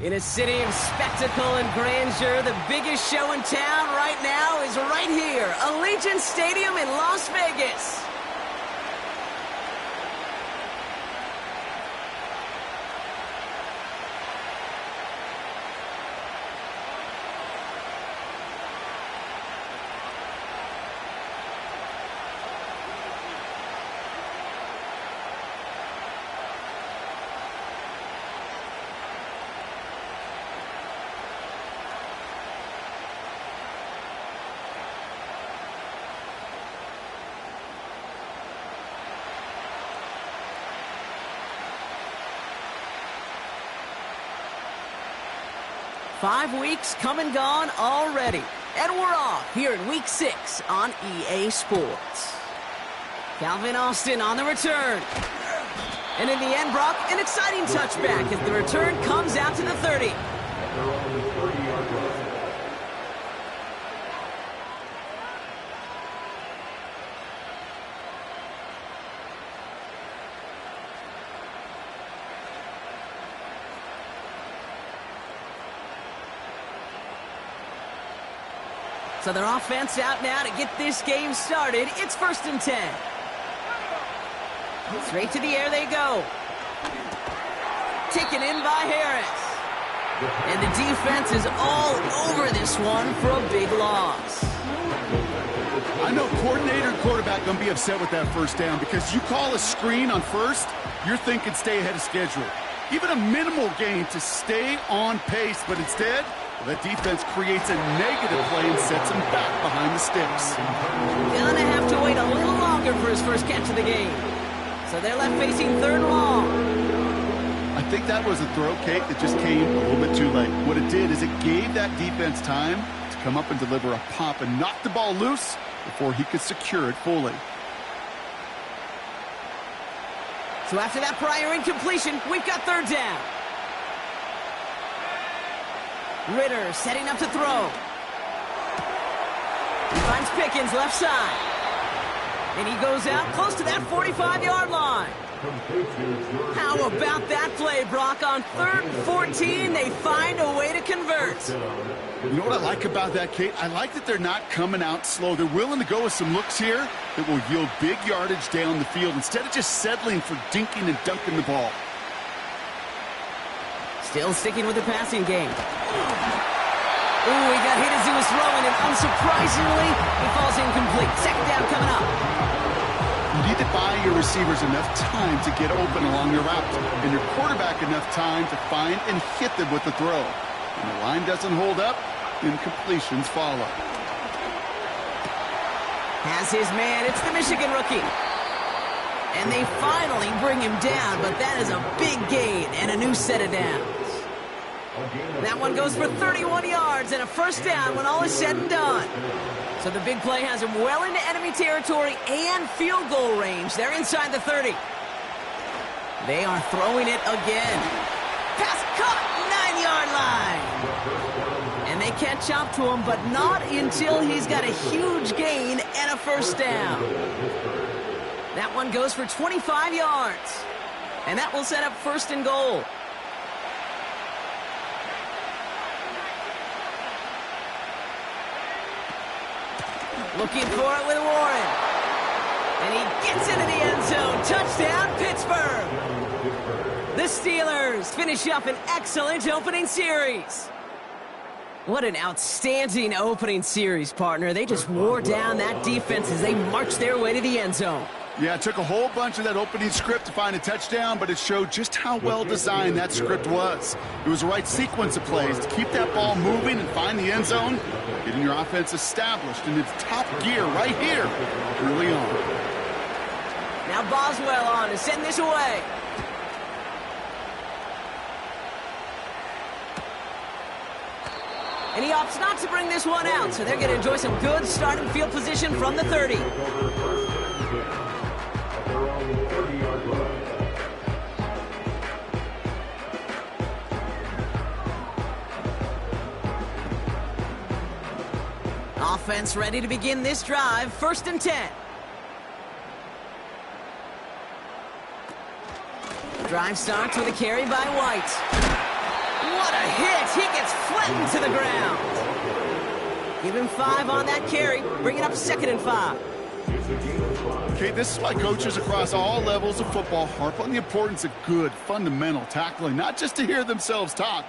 In a city of spectacle and grandeur, the biggest show in town right now is right here, Allegiant Stadium in Las Vegas. Five weeks come and gone already. And we're off here in Week 6 on EA Sports. Calvin Austin on the return. And in the end, Brock, an exciting touchback as the return comes out to the 30. So their offense out now to get this game started. It's 1st and 10. Straight to the air they go. Taken in by Harris. And the defense is all over this one for a big loss. I know coordinator and quarterback going to be upset with that first down because you call a screen on first, you're thinking stay ahead of schedule. Even a minimal gain to stay on pace, but instead, the defense creates a negative play and sets him back behind the sticks. Gonna have to wait a little longer for his first catch of the game. So they're left facing 3rd and long. I think that was a throw, Kate, that just came a little bit too late. What it did is it gave that defense time to come up and deliver a pop and knock the ball loose before he could secure it fully. So after that prior incompletion, we've got 3rd down. Ritter setting up to throw. He finds Pickens left side. And he goes out close to that 45-yard line. How about that play, Brock? On 3rd and 14, they find a way to convert. You know what I like about that, Kate? I like that they're not coming out slow. They're willing to go with some looks here that will yield big yardage down the field instead of just settling for dinking and dunking the ball. Still sticking with the passing game. Ooh, he got hit as he was throwing, and unsurprisingly, he falls incomplete. 2nd down coming up. You need to buy your receivers enough time to get open along your route, and your quarterback enough time to find and hit them with the throw. When the line doesn't hold up, incompletions follow. Has his man. It's the Michigan rookie. And they finally bring him down, but that is a big gain and a new set of downs. That one goes for 31 yards and a 1st down when all is said and done. So the big play has him well into enemy territory and field goal range. They're inside the 30. They are throwing it again. Pass caught, 9-yard line. And they catch up to him, but not until he's got a huge gain and a 1st down. That one goes for 25 yards. And that will set up 1st and goal. Looking for it with Warren. And he gets into the end zone. Touchdown, Pittsburgh. The Steelers finish up an excellent opening series. What an outstanding opening series, partner. They just wore down that defense as they marched their way to the end zone. Yeah, it took a whole bunch of that opening script to find a touchdown, but it showed just how well designed that script was. It was the right sequence of plays to keep that ball moving and find the end zone, getting your offense established in its top gear right here early on. Now Boswell on to send this away. And he opts not to bring this one out, so they're going to enjoy some good starting field position from the 30. Offense ready to begin this drive. 1st and 10. Drive starts with a carry by White. What a hit! He gets flattened to the ground. Give him 5 on that carry. Bring it up 2nd and 5. Okay, this is why coaches across all levels of football harp on the importance of good, fundamental tackling, not just to hear themselves talk.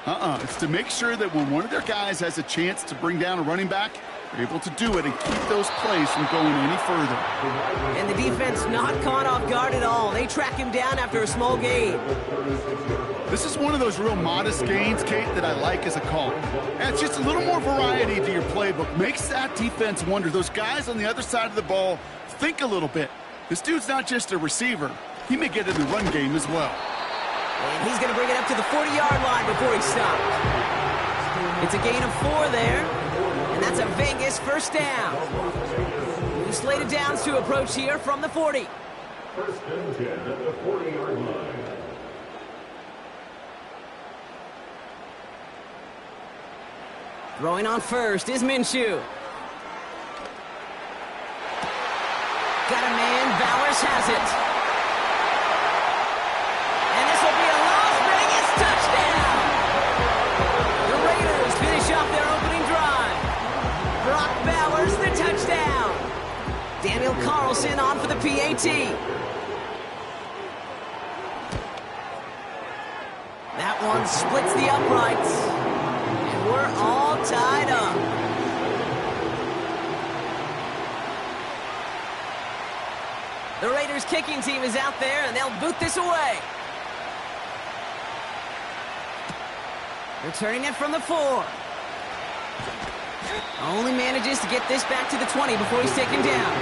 It's to make sure that when one of their guys has a chance to bring down a running back, they're able to do it and keep those plays from going any further. And the defense not caught off guard at all. They track him down after a small gain. This is one of those real modest gains, Kate, that I like as a call. And it's just a little more variety to your playbook. Makes that defense wonder. Those guys on the other side of the ball think a little bit. This dude's not just a receiver. He may get in the run game as well. And he's going to bring it up to the 40-yard line before he stopped. It's a gain of 4 there. And that's a Vegas first down. New slated downs to approach here from the 40. First and 10 at the 40-yard line. Throwing on first is Minshew. Got a man. Bowers has it. And this will be a Las Vegas touchdown. The Raiders finish off their opening drive. Brock Bowers, the touchdown. Daniel Carlson on for the PAT. That one splits the uprights. And we're all tied up. The Raiders kicking team is out there, and they'll boot this away. Returning it from the 4. Only manages to get this back to the 20 before he's taken down.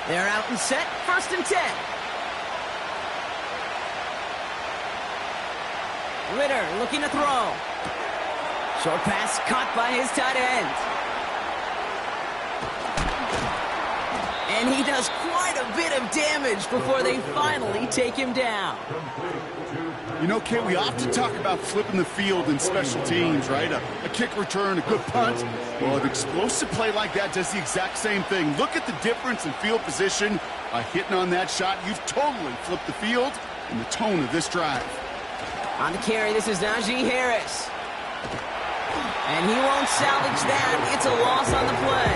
They're out and set. 1st and 10. Ritter looking to throw. Short pass caught by his tight end. And he does quite a bit of damage before they finally take him down. You know, Kate, we often talk about flipping the field in special teams, right? A kick return, a good punt. Well, an explosive play like that does the exact same thing. Look at the difference in field position. By hitting on that shot, you've totally flipped the field and the tone of this drive. On the carry, this is Najee Harris. And he won't salvage that. It's a loss on the play.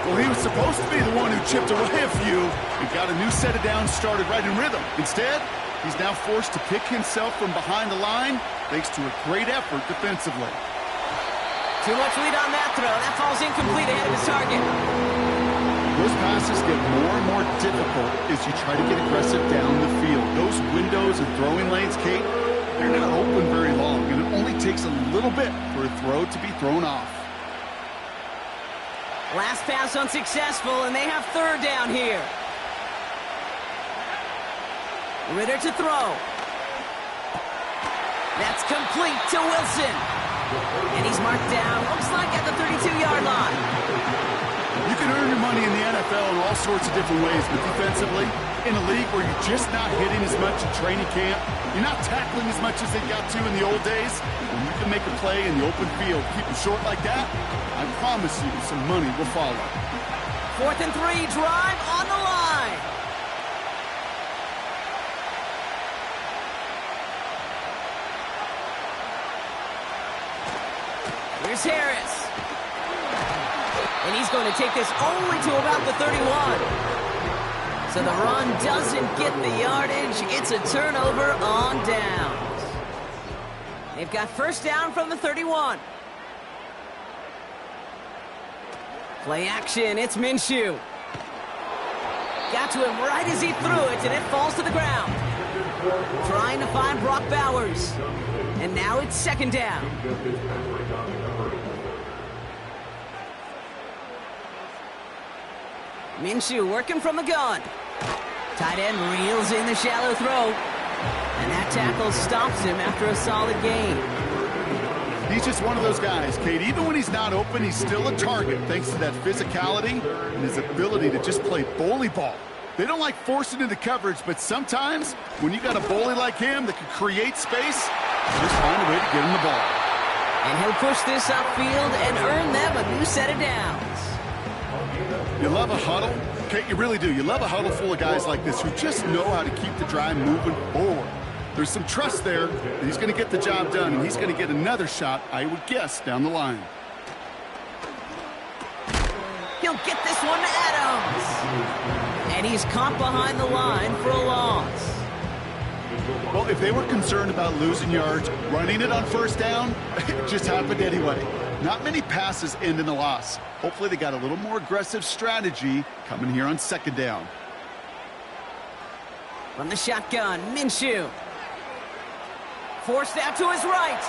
Well, he was supposed to be the one who chipped away a few and got a new set of downs started right in rhythm. Instead, he's now forced to pick himself from behind the line thanks to a great effort defensively. Too much lead on that throw. That falls incomplete ahead of his target. Those passes get more and more difficult as you try to get aggressive down the field. Those windows and throwing lanes, Kate, they're not open very long, and it only takes a little bit for a throw to be thrown off. Last pass unsuccessful, and they have 3rd down here. Ritter to throw. That's complete to Wilson. And he's marked down, looks like at the 32-yard line. You can earn your money in the NFL in all sorts of different ways, but defensively, in a league where you're just not hitting as much in training camp, you're not tackling as much as they got to in the old days, when you can make a play in the open field, keep it short like that, I promise you some money will follow. 4th and 3, drive on the line. Here's Harris. And he's going to take this only to about the 31. So the run doesn't get the yardage. It's a turnover on downs. They've got 1st down from the 31. Play action. It's Minshew. Got to him right as he threw it, and it falls to the ground. Trying to find Brock Bowers. And now it's 2nd down. Minshew working from the gun. Tight end reels in the shallow throw. And that tackle stops him after a solid gain. He's just one of those guys, Kate. Even when he's not open, he's still a target thanks to that physicality and his ability to just play bully ball. They don't like forcing into coverage, but sometimes when you got a bully like him that can create space, just find a way to get him the ball. And he'll push this upfield and earn them a new set of downs. You love a huddle? Okay, you really do. You love a huddle full of guys like this who just know how to keep the drive moving forward. There's some trust there that he's going to get the job done, and he's going to get another shot, I would guess, down the line. He'll get this one to Adams. And he's caught behind the line for a loss. Well, if they were concerned about losing yards, running it on first down, it just happened anyway. Not many passes end in a loss. Hopefully they got a little more aggressive strategy coming here on second down. From the shotgun, Minshew. Forced out to his right.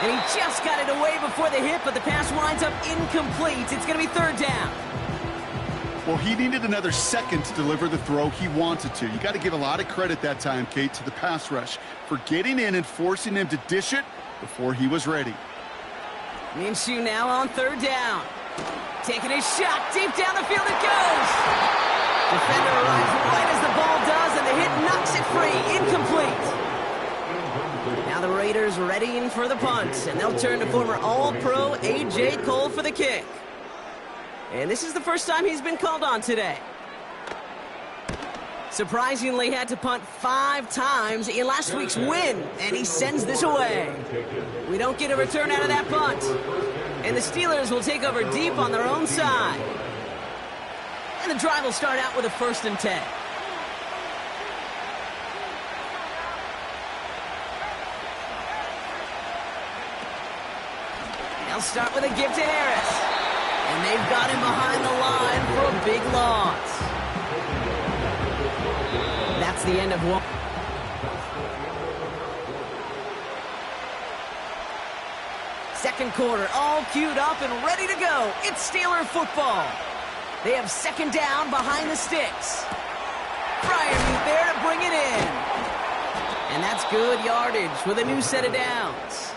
And he just got it away before the hit, but the pass winds up incomplete. It's going to be third down. Well, he needed another second to deliver the throw he wanted to. You got to give a lot of credit that time, Kate, to the pass rush for getting in and forcing him to dish it before he was ready. Minshew now on third down. Taking his shot. Deep down the field it goes. Defender arrives right as the ball does, and the hit knocks it free. Incomplete. Now the Raiders readying for the punt, and they'll turn to former All-Pro A.J. Cole for the kick. And this is the first time he's been called on today. Surprisingly had to punt 5 times in last week's win, and he sends this away. We don't get a return out of that punt. And the Steelers will take over deep on their own side. And the drive will start out with a 1st and 10. They'll start with a give to Harris. And they've got him behind the line for a big loss. That's the end of one. Second quarter, all queued up and ready to go. It's Steeler football. They have second down behind the sticks. Freiermuth there to bring it in. And that's good yardage with a new set of downs.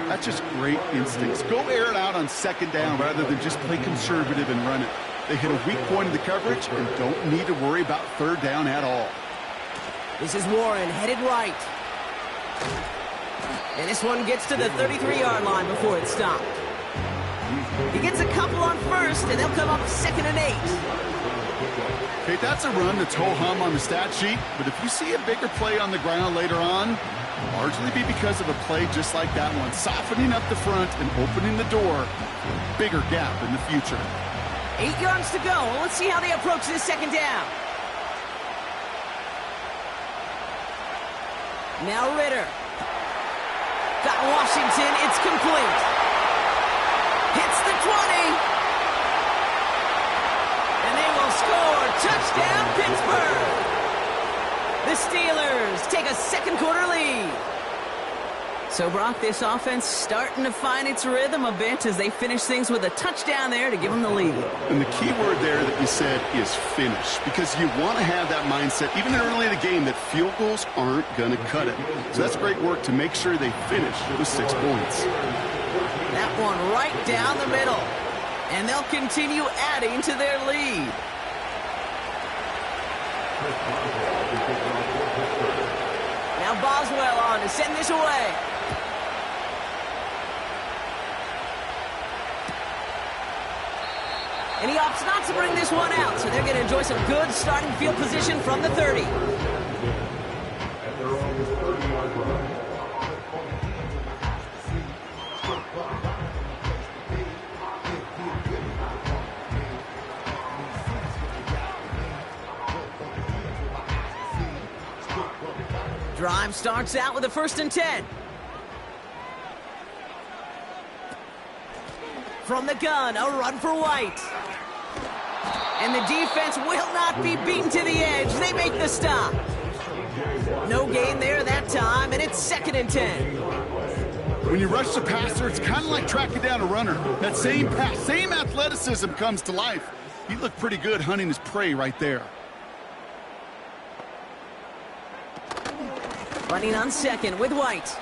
That's just great instincts. Go air it out on second down rather than just play conservative and run it. They hit a weak point in the coverage and don't need to worry about third down at all. This is Warren headed right. And this one gets to the 33-yard line before it's stopped. He gets a couple on first, and they'll come up 2nd and 8. Okay, that's a run that's ho-hum on the stat sheet, but if you see a bigger play on the ground later on, largely be because of a play just like that one, softening up the front and opening the door for a bigger gap in the future. 8 yards to go. Let's see how they approach this second down. Now Ritter. Got Washington. It's complete. Hits the 20. And they will score. Touchdown, Pittsburgh. The Steelers take a second quarter lead. So, Brock, this offense starting to find its rhythm a bit as they finish things with a touchdown there to give them the lead. And the key word there that you said is finish, because you want to have that mindset, even early in the game, that field goals aren't going to cut it. So that's great work to make sure they finish with 6 points. That one right down the middle. And they'll continue adding to their lead. Now Boswell on to send this away. And he opts not to bring this one out, so they're going to enjoy some good starting field position from the 30. At their own 30-yard line. Drive starts out with a 1st and 10. From the gun, a run for White. And the defense will not be beaten to the edge. They make the stop. No gain there that time, and it's 2nd and 10. When you rush the passer, it's kind of like tracking down a runner. That same pass, same athleticism comes to life. He looked pretty good hunting his prey right there. Running on second with White.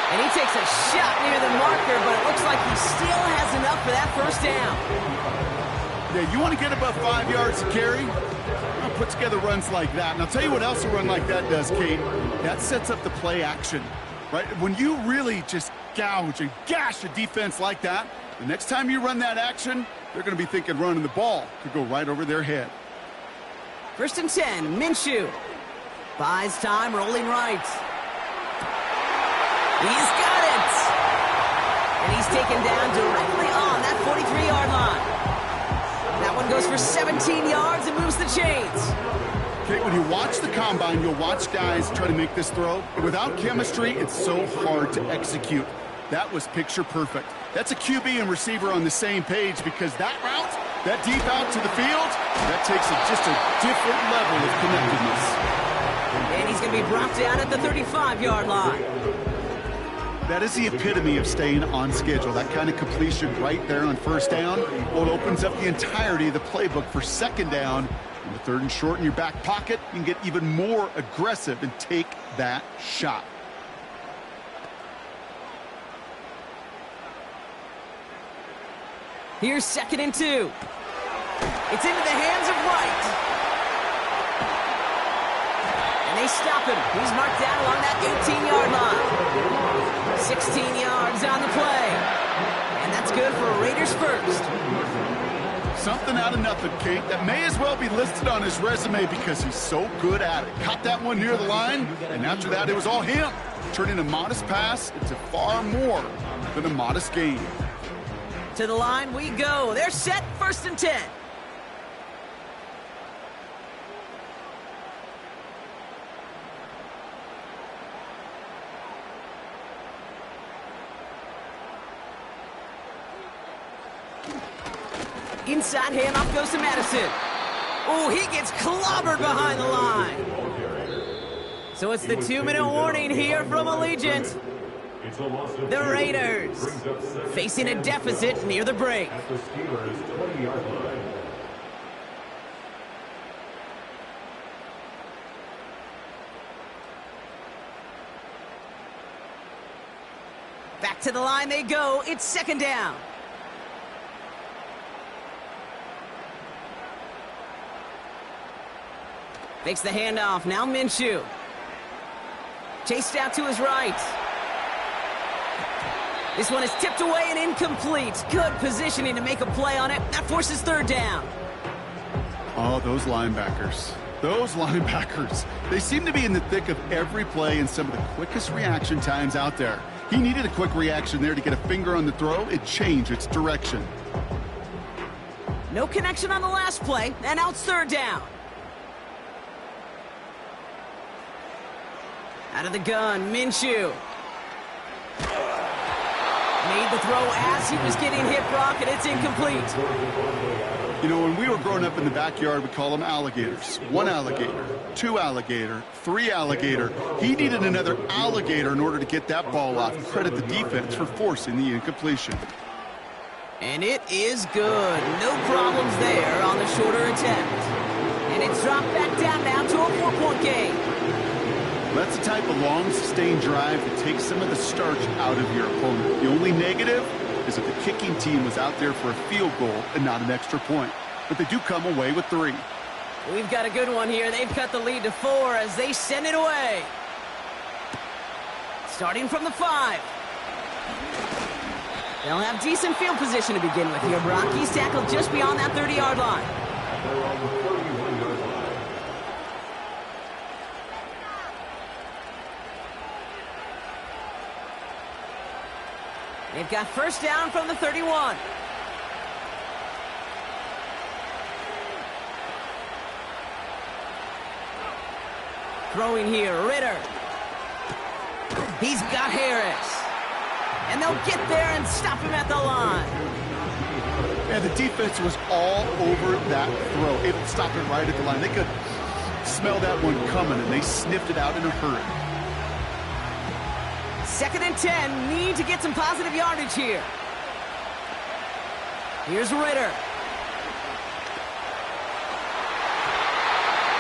And he takes a shot near the marker, but it looks like he still has enough for that 1st down. Yeah, you want to get above 5 yards to carry? Well, put together runs like that. And I'll tell you what else a run like that does, Kate. That sets up the play action, right? When you really just gouge and gash a defense like that, the next time you run that action, they're going to be thinking running the ball could go right over their head. 1st and 10, Minshew. Buys time, rolling right. He's got it! And he's taken down directly on that 43-yard line. That one goes for 17 yards and moves the chains. Okay, when you watch the combine, you'll watch guys try to make this throw. Without chemistry, it's so hard to execute. That was picture perfect. That's a QB and receiver on the same page because that route, that deep out to the field, that takes just a different level of connectedness. And he's going to be brought down at the 35-yard line. That is the epitome of staying on schedule. That kind of completion right there on 1st down. Well, it opens up the entirety of the playbook for 2nd down. And the 3rd and short in your back pocket, you can get even more aggressive and take that shot. Here's 2nd and 2. It's into the hands of White. And they stop him. He's marked down along that 18-yard line. 16 yards on the play. And that's good for Raiders first. Something out of nothing, Kate. That may as well be listed on his resume because he's so good at it. Caught that one near the line, and after that, it was all him. Turning a modest pass into far more than a modest gain. To the line we go. They're set, 1st and 10. Inside handoff goes to Madison. Oh, he gets clobbered behind the line. So it's the 2-minute warning here from Allegiant. The Raiders facing a deficit near the break. Back to the line they go. It's 2nd down. Makes the handoff. Now Minshew. Chased out to his right. This one is tipped away and incomplete. Good positioning to make a play on it. That forces 3rd down. Oh, those linebackers. Those linebackers. They seem to be in the thick of every play and some of the quickest reaction times out there. He needed a quick reaction there to get a finger on the throw. It changed its direction. No connection on the last play, and now it's 3rd down. Out of the gun, Minshew. Made the throw as he was getting hit, Brock, and it's incomplete. You know, when we were growing up in the backyard, we call them alligators. 1 alligator, 2 alligator, 3 alligator. He needed another alligator in order to get that ball off. Credit the defense for forcing the incompletion. And it is good. No problems there on the shorter attempt. And it's dropped back down now to a 4-point game. That's the type of long, sustained drive that takes some of the starch out of your opponent. The only negative is if the kicking team was out there for a field goal and not an extra point. But they do come away with 3. We've got a good one here. They've cut the lead to 4 as they send it away. Starting from the 5. They'll have decent field position to begin with here, Brock. He's tackled just beyond that 30-yard line. They've got 1st down from the 31. Throwing here, Ritter. He's got Harris. And they'll get there and stop him at the line. And the defense was all over that throw, able to stop it right at the line. They could smell that one coming, and they sniffed it out in a hurry. 2nd and 10, need to get some positive yardage here. Here's Ritter.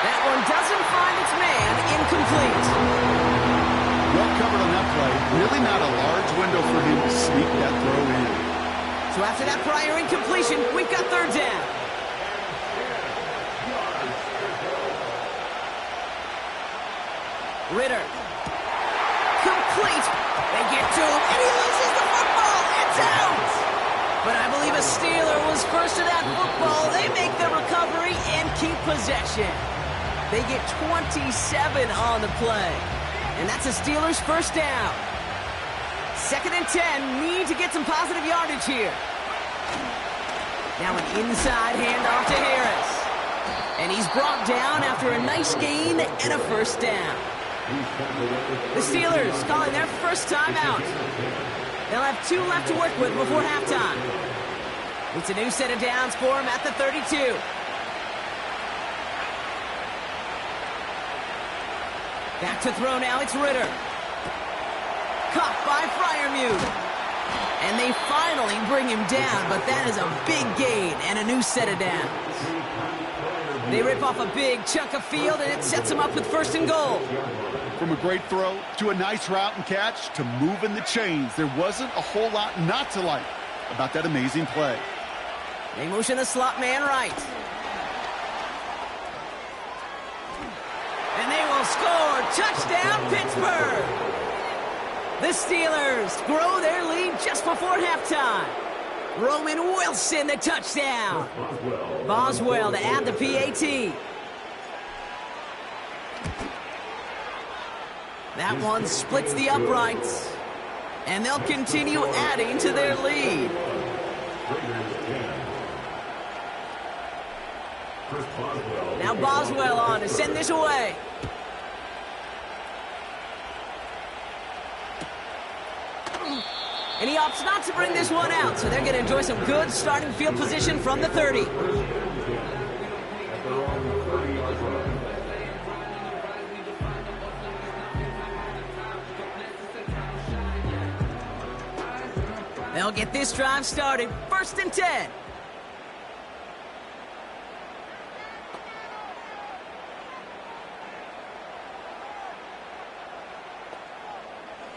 That one doesn't find its man, incomplete. Well covered on that play. Really not a large window for him to sneak that throw in. So after that prior incompletion, we've got 3rd down. Ritter. Complete. They get to him, and he loses the football. It's out. But I believe a Steeler was first to that football. They make the recovery and keep possession. They get 27 on the play. And that's a Steelers first down. 2nd and 10. Need to get some positive yardage here. Now an inside handoff to Harris. And he's brought down after a nice gain and a first down. The Steelers calling their first timeout. They'll have 2 left to work with before halftime. It's a new set of downs for them at the 32. Back to throw now, it's Ritter. Caught by Freiermuth. And they finally bring him down, but that is a big gain and a new set of downs. They rip off a big chunk of field, and it sets them up with 1st and goal. From a great throw to a nice route and catch to moving the chains, there wasn't a whole lot not to like about that amazing play. They motion the slot man right. And they will score. Touchdown, Pittsburgh! The Steelers grow their lead just before halftime. Roman Wilson, the touchdown. Boswell to add the PAT. That one splits the uprights. And they'll continue adding to their lead. Now Boswell on to send this away. And he opts not to bring this one out, so they're going to enjoy some good starting field position from the 30. They'll get this drive started. 1st and 10.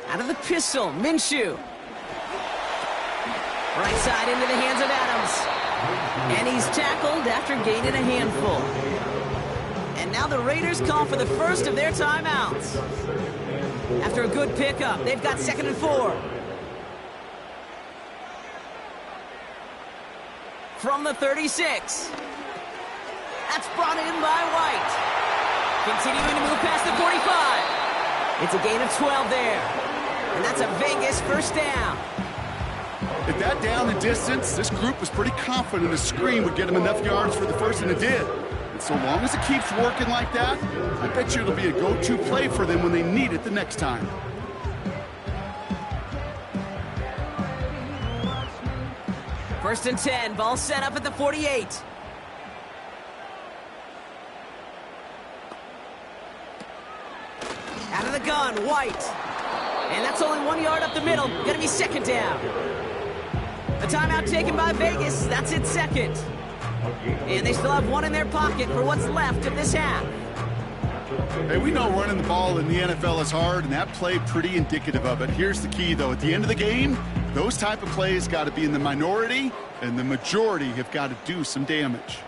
Out of the pistol, Minshew. Right side into the hands of Adams. And he's tackled after gaining a handful. And now the Raiders call for the first of their timeouts. After a good pickup, they've got 2nd and 4. From the 36. That's brought in by White. Continuing to move past the 45. It's a gain of 12 there. And that's a Vegas first down. At that down and distance, this group was pretty confident a screen would get them enough yards for the first, and it did. And so long as it keeps working like that, I bet you it'll be a go-to play for them when they need it the next time. First and 10, ball set up at the 48. Out of the gun, White. And that's only 1 yard up the middle. Gonna be 2nd down. A timeout taken by Vegas. That's its 2nd. And they still have 1 in their pocket for what's left of this half. Hey, we know running the ball in the NFL is hard, and that play pretty indicative of it. Here's the key, though. At the end of the game, those type of plays got to be in the minority, and the majority have got to do some damage.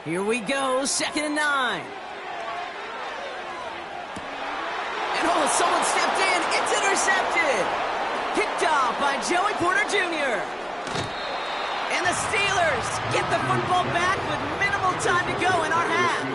Here we go, 2nd and 9. And oh, someone stepped in. It's intercepted. Picked off by Joey Porter Jr. And the Steelers get the football back with minimal time to go in our half.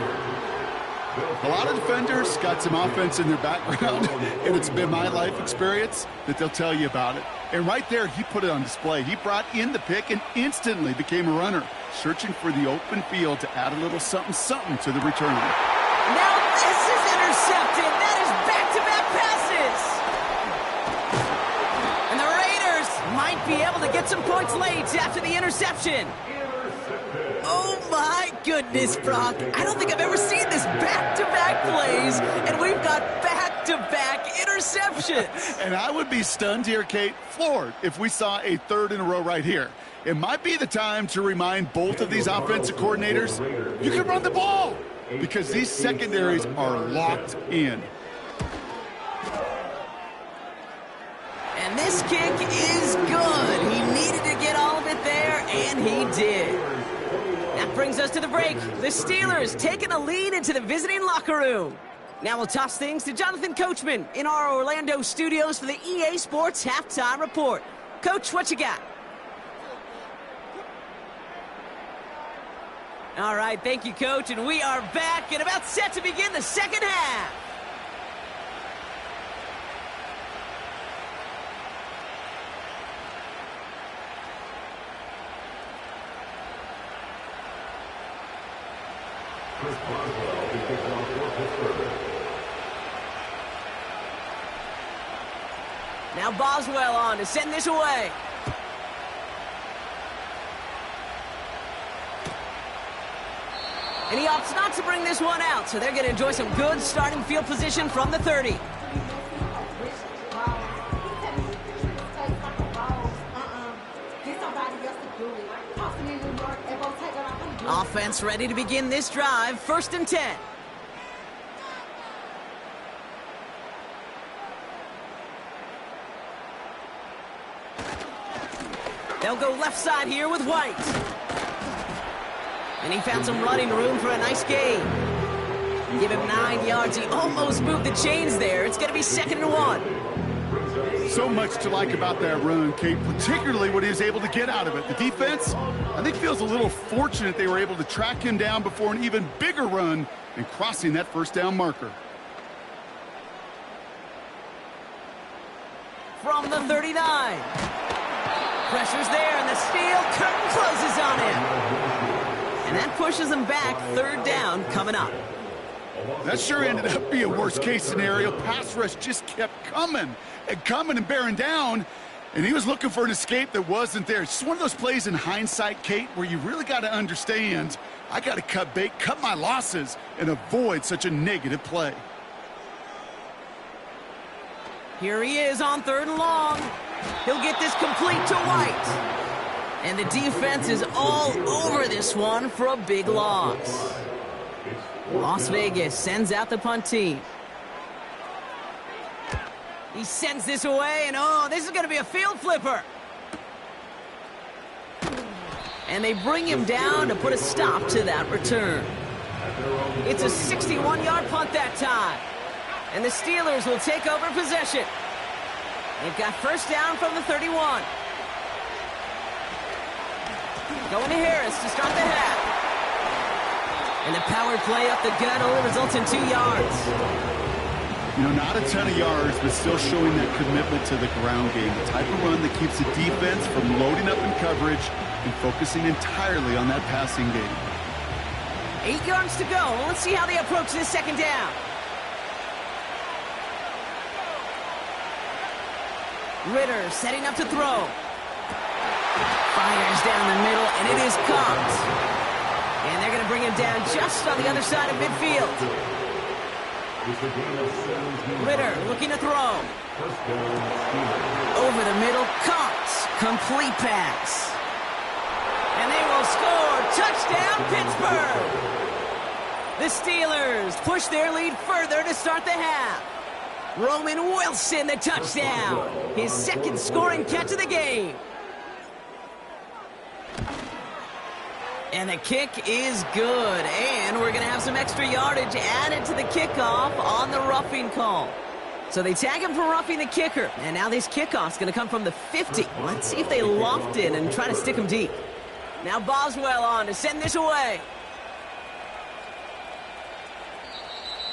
A lot of defenders got some offense in their background, and it's been my life experience that they'll tell you about it. And right there, he put it on display. He brought in the pick and instantly became a runner, searching for the open field to add a little something-something to the return. Now this is intercepted. That is back-to-back passes. And the Raiders might be able to get some points late after the interception. Oh, my goodness, Brock. I don't think I've ever seen this back-to-back plays, and we've got back-to-back interceptions. And I would be stunned here, Kate, floored, if we saw a 3rd in a row right here. It might be the time to remind both of these offensive coordinators, you can run the ball, because these secondaries are locked in. And this kick is good. He needed to get all of it there, and he did. That brings us to the break. The Steelers taking a lead into the visiting locker room. Now we'll toss things to Jonathan Coachman in our Orlando studios for the EA Sports Halftime Report. Coach, what you got? All right, thank you, Coach, and we are back and about set to begin the second half. Chris Boswell is kicking off for Pittsburgh. Now Boswell on to send this away. And he opts not to bring this one out, so they're going to enjoy some good starting field position from the 30. Offense ready to begin this drive, 1st and 10. They'll go left side here with White. And he found some running room for a nice gain. Give him 9 yards. He almost moved the chains there. It's going to be 2nd and 1. So much to like about that run, Kate, particularly what he was able to get out of it. The defense, I think, feels a little fortunate they were able to track him down before an even bigger run and crossing that 1st down marker. From the 39. Pressure's there, and the steel curtain closes on him. And that pushes him back, 3rd down coming up. That sure ended up being a worst-case scenario. Pass rush just kept coming and bearing down, and he was looking for an escape that wasn't there. It's just one of those plays in hindsight, Kate, where you really got to understand, I got to cut bait, cut my losses, and avoid such a negative play. Here he is on 3rd and long. He'll get this complete to White. And the defense is all over this one for a big loss. Las Vegas sends out the punt team. He sends this away, and oh, this is going to be a field flipper. And they bring him down to put a stop to that return. It's a 61-yard punt that time. And the Steelers will take over possession. They've got 1st down from the 31. Going to Harris to start the half. And the power play up the gut only results in 2 yards. You know, not a ton of yards, but still showing that commitment to the ground game. The type of run that keeps the defense from loading up in coverage and focusing entirely on that passing game. 8 yards to go. Let's see how they approach this 2nd down. Ritter setting up to throw. Fires down the middle, and it is caught. And they're going to bring him down just on the other side of midfield. Ritter looking to throw. Over the middle, caught. Complete pass. And they will score. Touchdown, Pittsburgh. The Steelers push their lead further to start the half. Roman Wilson, the touchdown. His 2nd scoring catch of the game. And the kick is good. And we're going to have some extra yardage added to the kickoff on the roughing call. So they tag him for roughing the kicker. And now this kickoff's going to come from the 50. Let's see if they loft it and try to stick him deep. Now Boswell on to send this away.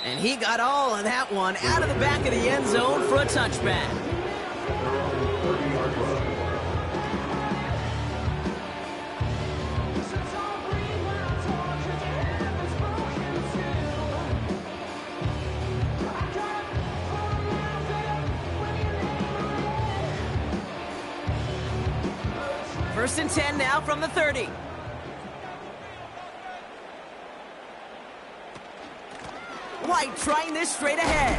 And he got all of that one out of the back of the end zone for a touchback. First and 10 now from the 30. White trying this straight ahead.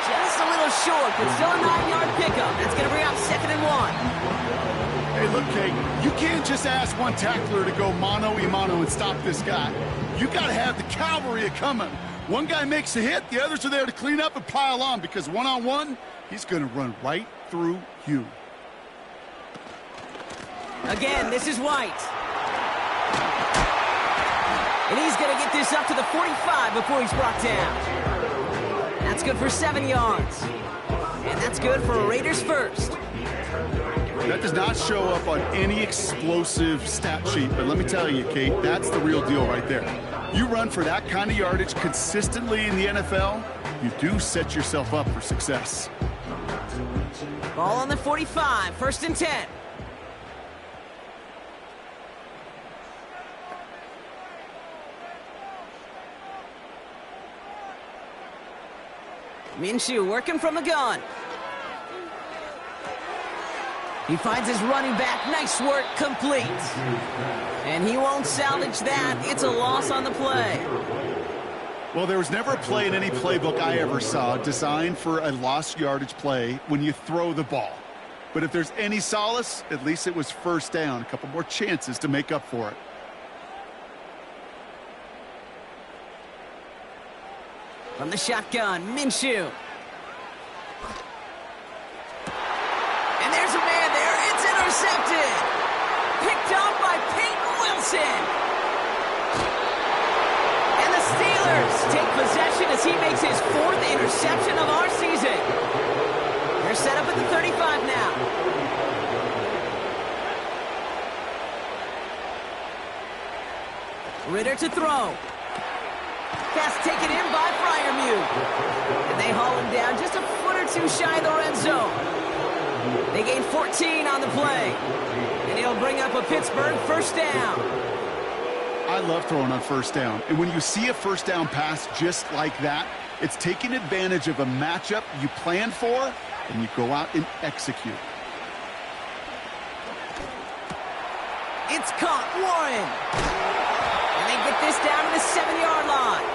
Just a little short, but still a 9-yard pickup. That's going to bring up 2nd and 1. Hey, look, Kate, you can't just ask one tackler to go mano-a-mano and stop this guy. You got to have the cavalry coming. One guy makes a hit, the others are there to clean up and pile on, because one-on-one, he's going to run right through you. Again, this is White. And he's going to get this up to the 45 before he's brought down. That's good for 7 yards. And that's good for a Raiders first. That does not show up on any explosive stat sheet, but let me tell you, Kate, that's the real deal right there. You run for that kind of yardage consistently in the NFL, you do set yourself up for success. Ball on the 45, 1st and 10. Minshew working from the gun. He finds his running back. Nice work, complete. And he won't salvage that. It's a loss on the play. Well, there was never a play in any playbook I ever saw designed for a lost yardage play when you throw the ball. But if there's any solace, at least it was 1st down. A couple more chances to make up for it. From the shotgun, Minshew. And there's a man there. It's intercepted. Picked off by Peyton Wilson. And the Steelers take possession as he makes his 4th interception of our season. They're set up at the 35 now. Ritter to throw. Pass taken in by Freiermuth. And they haul him down just a foot or two shy of the red zone. They gain 14 on the play. And he'll bring up a Pittsburgh 1st down. I love throwing on 1st down. And when you see a 1st down pass just like that, it's taking advantage of a matchup you planned for, and you go out and execute. It's caught. Warren. And they get this down to the 7-yard line.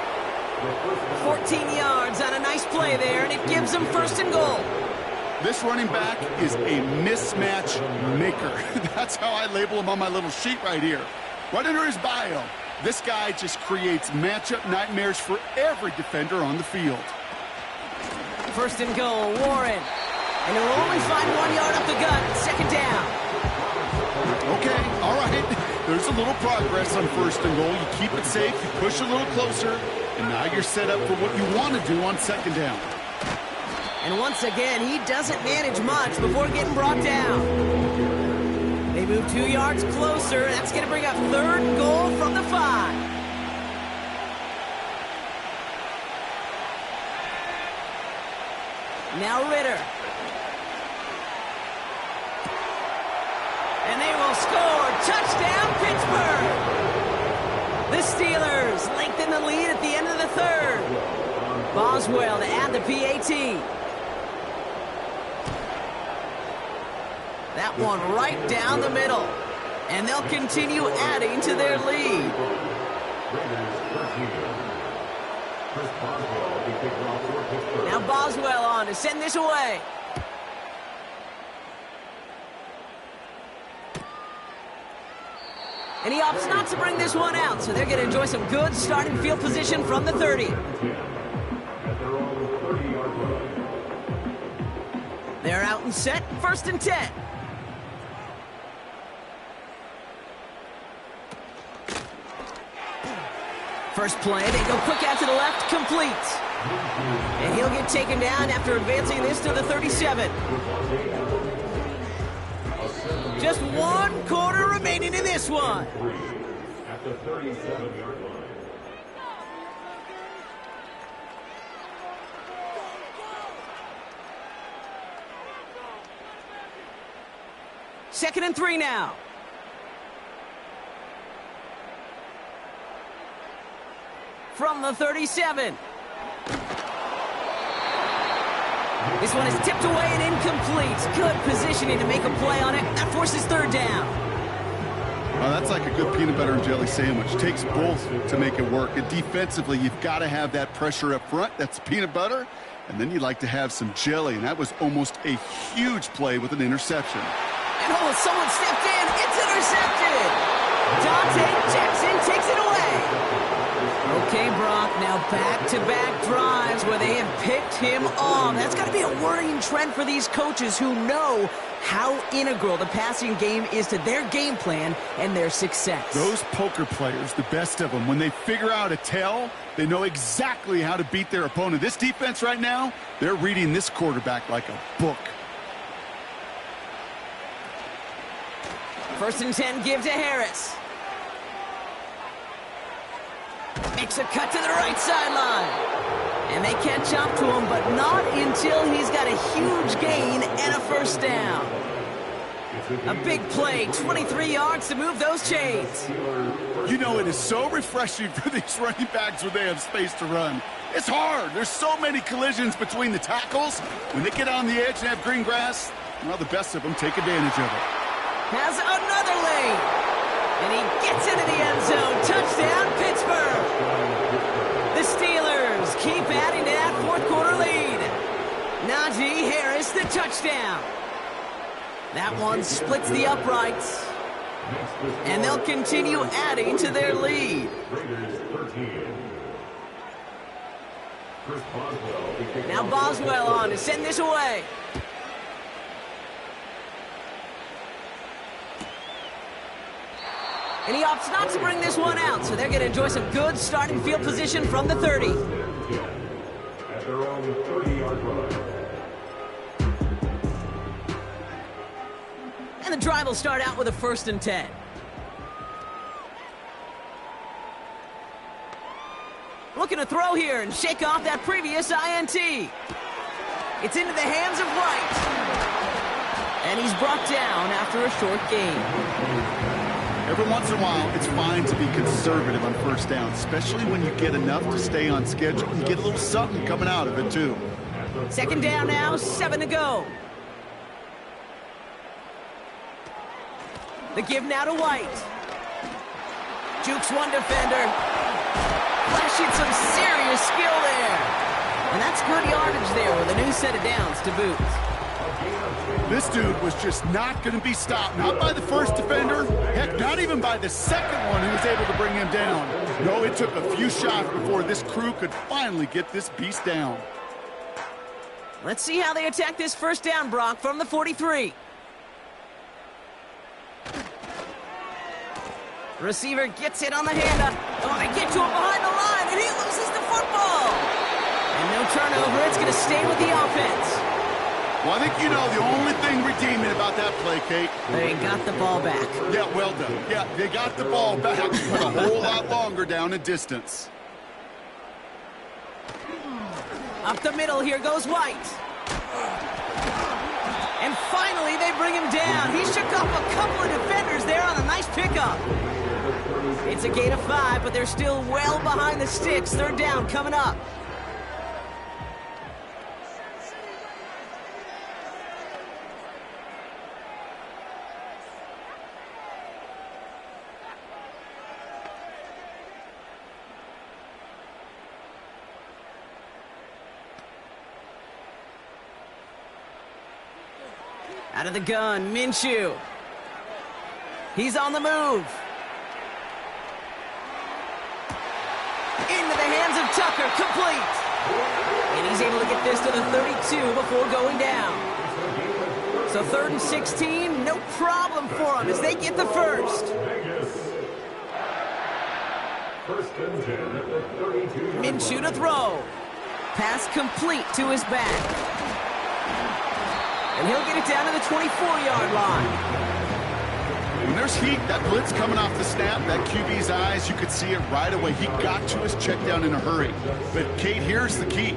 14 yards on a nice play there, and it gives them 1st and goal. This running back is a mismatch maker. That's how I label him on my little sheet right here. Right under his bio, this guy just creates matchup nightmares for every defender on the field. 1st and goal, Warren. And he'll only find 1 yard up the gut. 2nd down. Okay, all right. There's a little progress on 1st and goal. You keep it safe, you push a little closer, and now you're set up for what you want to do on 2nd down. And once again, he doesn't manage much before getting brought down. They move 2 yards closer. That's going to bring up 3rd goal from the 5. Now Ritter. And they will score. Touchdown, Pittsburgh. The Steelers lengthen the lead at the end of the 3rd. Boswell to add the PAT. That one right down the middle. And they'll continue adding to their lead. Now Boswell on to send this away. And he opts not to bring this one out, so they're going to enjoy some good starting field position from the 30. They're out and set, 1st and 10. First play, they go quick out to the left, complete. And he'll get taken down after advancing this to the 37. Just 1 quarter remaining in this one. At the 37-yard line. Second and 3 now. From the 37. This one is tipped away and incomplete. Good positioning to make a play on it. That forces 3rd down. Well, that's like a good peanut butter and jelly sandwich. Takes both to make it work. And defensively, you've got to have that pressure up front. That's peanut butter. And then you'd like to have some jelly. And that was almost a huge play with an interception. And someone stepped in. It's intercepted. Dante Jackson takes it away. Okay, Brock, now back-to-back drives where they have picked him off. That's got to be a worrying trend for these coaches who know how integral the passing game is to their game plan and their success. Those poker players, the best of them, when they figure out a tell, they know exactly how to beat their opponent. This defense right now, they're reading this quarterback like a book. 1st and 10, give to Harris. Makes a cut to the right sideline. And they catch up to him, but not until he's got a huge gain and a 1st down. A big play, 23 yards to move those chains. You know, it is so refreshing for these running backs when they have space to run. It's hard. There's so many collisions between the tackles. When they get on the edge and have green grass, well, the best of them take advantage of it. Has another lane. And he gets into the end zone. Touchdown, Pittsburgh. The Steelers keep adding to that 4th quarter lead. Najee Harris, the touchdown. That one splits the uprights. And they'll continue adding to their lead. Now Boswell on to send this away. And he opts not to bring this one out, so they're going to enjoy some good starting field position from the 30. At their own 30-yard line. And the drive will start out with a 1st and 10. Looking to throw here and shake off that previous INT. It's into the hands of White. And he's brought down after a short gain. Every once in a while, it's fine to be conservative on 1st down, especially when you get enough to stay on schedule and get a little something coming out of it, too. 2nd down now, 7 to go. The give now to White. Jukes one defender. Flashing some serious skill there. And that's good yardage there with a new set of downs to boot. This dude was just not going to be stopped. Not by the 1st defender. Heck, not even by the 2nd one who was able to bring him down. No, it took a few shots before this crew could finally get this beast down. Let's see how they attack this 1st down, Brock, from the 43. Receiver gets it on the handoff. Oh, they get to him behind the line, and he loses the football. And no turnover. It's going to stay with the offense. Well, I think you know the only thing redeeming about that play, Kate. They got the ball back. Yeah, well done. Yeah, they got the ball back, but a whole lot longer down in distance. Up the middle, here goes White. And finally, they bring him down. He shook off a couple of defenders there on a nice pickup. It's a gain of 5, but they're still well behind the sticks. 3rd down coming up. Out of the gun, Minshew. He's on the move. Into the hands of Tucker, complete. And he's able to get this to the 32 before going down. So 3rd and 16, no problem for him as they get the 1st. Minshew to throw. Pass complete to his back. And he'll get it down to the 24-yard line. When there's heat, that blitz coming off the snap, that QB's eyes, you could see it right away. He got to his check down in a hurry. But, Kate, here's the key.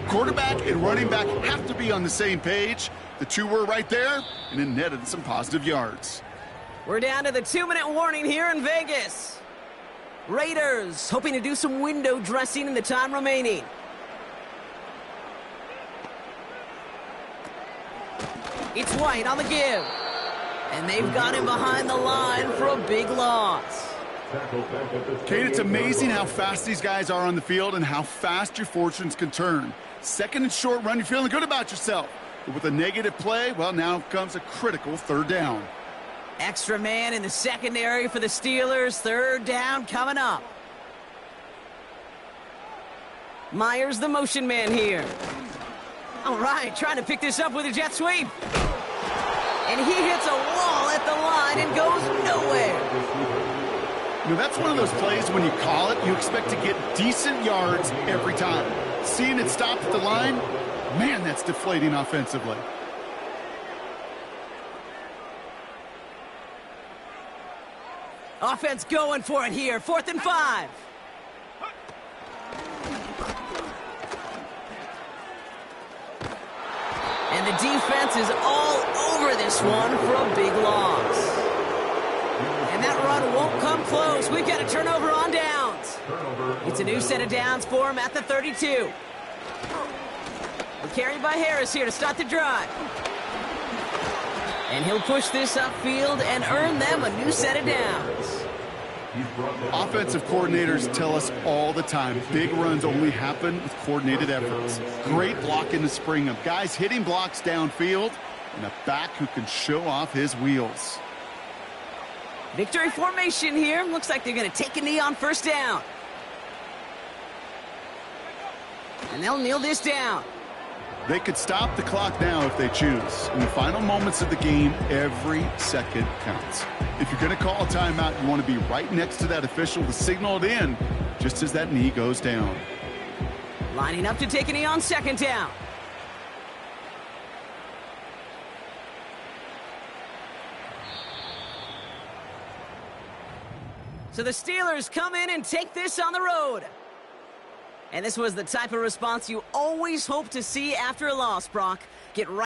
Quarterback and running back have to be on the same page. The two were right there, and it netted some positive yards. We're down to the 2-minute warning here in Vegas. Raiders hoping to do some window dressing in the time remaining. It's White on the give. And they've got him behind the line for a big loss. Kate, it's amazing how fast these guys are on the field and how fast your fortunes can turn. 2nd and short run, you're feeling good about yourself. But with a negative play, well, now comes a critical 3rd down. Extra man in the secondary for the Steelers. Third down coming up. Myers, the motion man here. All right, trying to pick this up with a jet sweep. And he hits a wall at the line and goes nowhere. You know, that's one of those plays when you call it, you expect to get decent yards every time. Seeing it stop at the line, man, that's deflating offensively. Offense going for it here. 4th and 5. And the defense is all over this one for a big loss. And that run won't come close. We've got a turnover on downs. It's a new set of downs for him at the 32. We're carried by Harris here to start the drive. And he'll push this upfield and earn them a new set of downs. Offensive coordinators tell us all the time, big runs only happen with coordinated efforts. Great block in the spring of guys hitting blocks downfield and a back who can show off his wheels. Victory formation here. Looks like they're going to take a knee on first down. And they'll kneel this down. They could stop the clock now if they choose. In the final moments of the game, every second counts. If you're going to call a timeout, you want to be right next to that official to signal it in just as that knee goes down. Lining up to take a knee on second down. So the Steelers come in and take this on the road. And this was the type of response you always hope to see after a loss, Brock. Get right